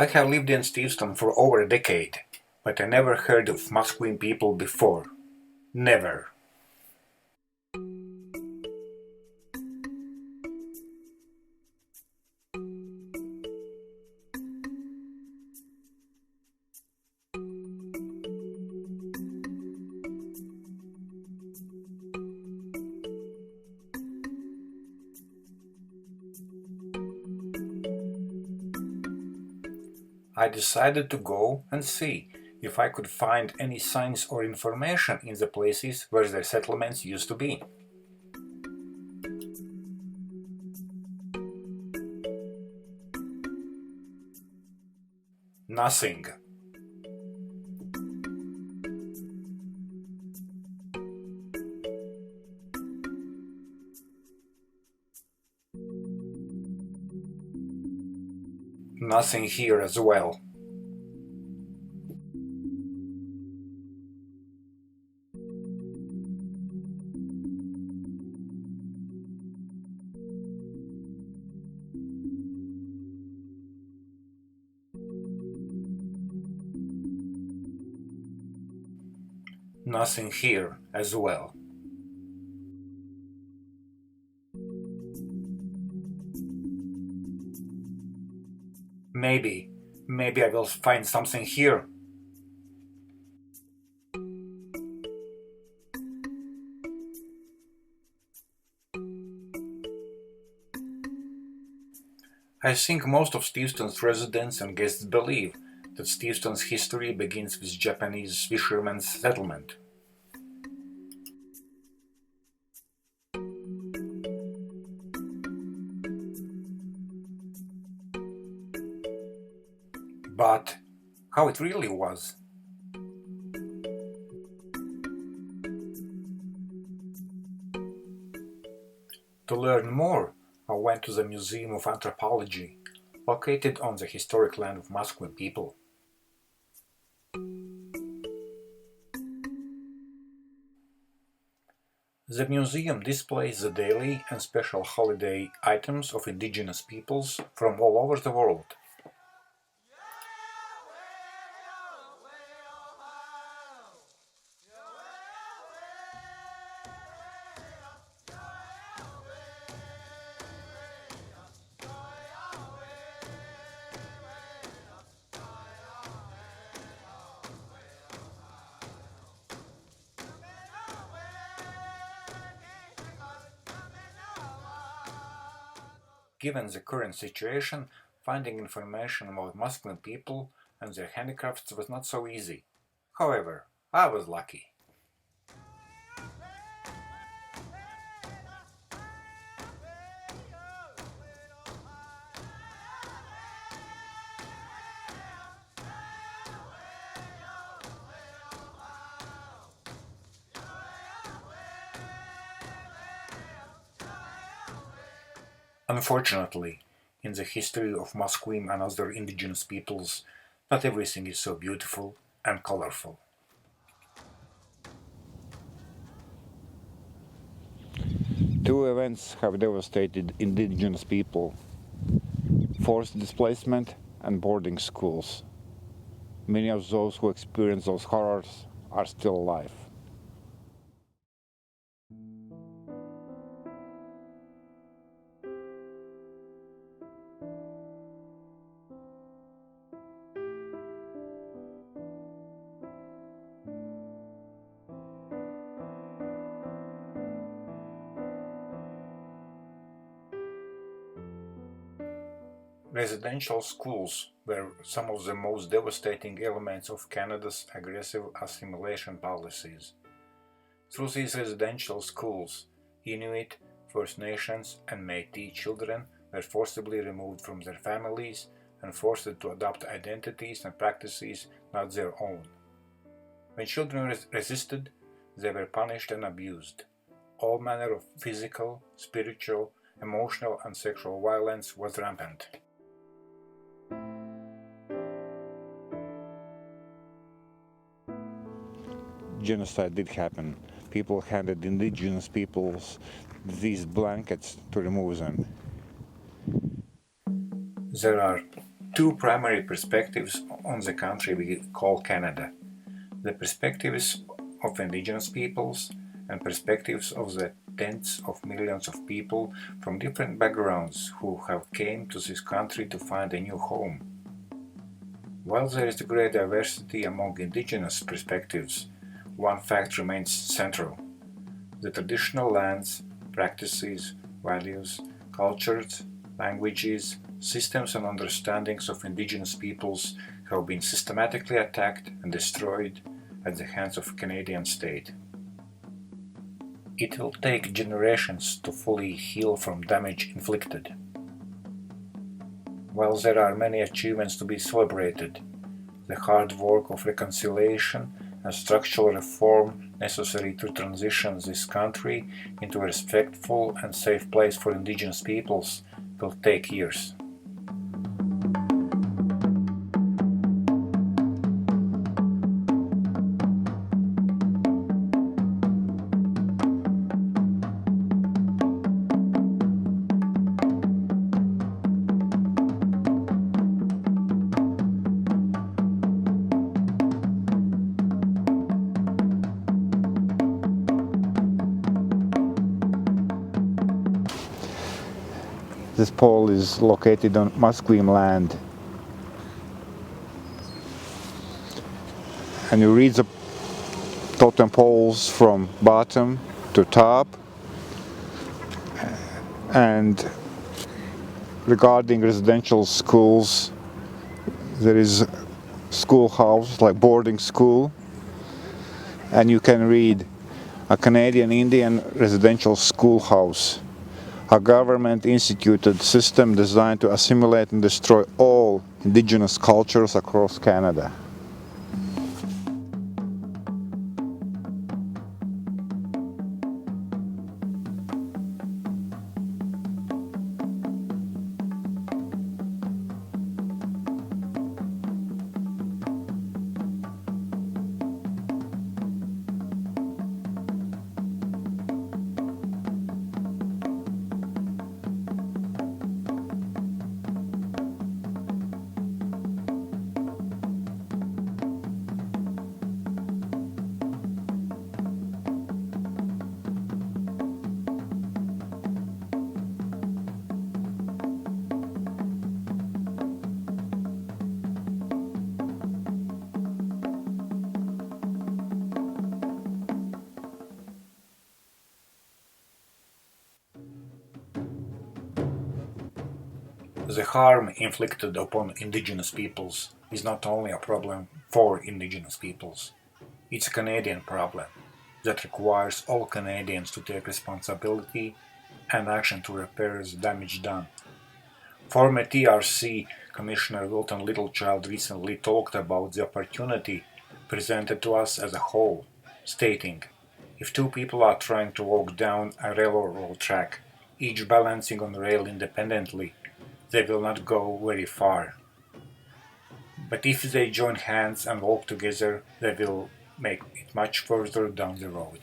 I have lived in Steveston for over a decade, but I never heard of Musqueam people before. Never. I decided to go and see if I could find any signs or information in the places where the settlements used to be. Nothing. Nothing here as well. Nothing here as well. Maybe I will find something here. I think most of Steveston's residents and guests believe that Steveston's history begins with Japanese fishermen's settlement. But how it really was? To learn more, I went to the Museum of Anthropology, located on the historic land of Musqueam people. The museum displays the daily and special holiday items of indigenous peoples from all over the world. Given the current situation, finding information about Musqueam people and their handicrafts was not so easy. However, I was lucky. Unfortunately, in the history of Musqueam and other indigenous peoples, not everything is so beautiful and colorful. Two events have devastated indigenous people: forced displacement and boarding schools. Many of those who experienced those horrors are still alive. Residential schools were some of the most devastating elements of Canada's aggressive assimilation policies. Through these residential schools, Inuit, First Nations, and Métis children were forcibly removed from their families and forced to adopt identities and practices not their own. When children resisted, they were punished and abused. All manner of physical, spiritual, emotional, and sexual violence was rampant. Genocide did happen. People handed indigenous peoples these blankets to remove them. There are two primary perspectives on the country we call Canada: the perspectives of indigenous peoples and perspectives of the tens of millions of people from different backgrounds who have came to this country to find a new home. While there is great diversity among indigenous perspectives, one fact remains central: the traditional lands, practices, values, cultures, languages, systems and understandings of indigenous peoples have been systematically attacked and destroyed at the hands of Canadian state. It will take generations to fully heal from damage inflicted. While there are many achievements to be celebrated, the hard work of reconciliation and structural reform necessary to transition this country into a respectful and safe place for indigenous peoples will take years. This pole is located on Musqueam land. And you read the totem poles from bottom to top. And regarding residential schools, there is schoolhouse, like boarding school. And you can read a Canadian Indian residential schoolhouse, a government-instituted system designed to assimilate and destroy all indigenous cultures across Canada. The harm inflicted upon indigenous peoples is not only a problem for indigenous peoples, it's a Canadian problem that requires all Canadians to take responsibility and action to repair the damage done. Former TRC Commissioner Wilton Littlechild recently talked about the opportunity presented to us as a whole, stating, "If two people are trying to walk down a railroad track, each balancing on the rail independently, they will not go very far. But if they join hands and walk together, they will make it much further down the road."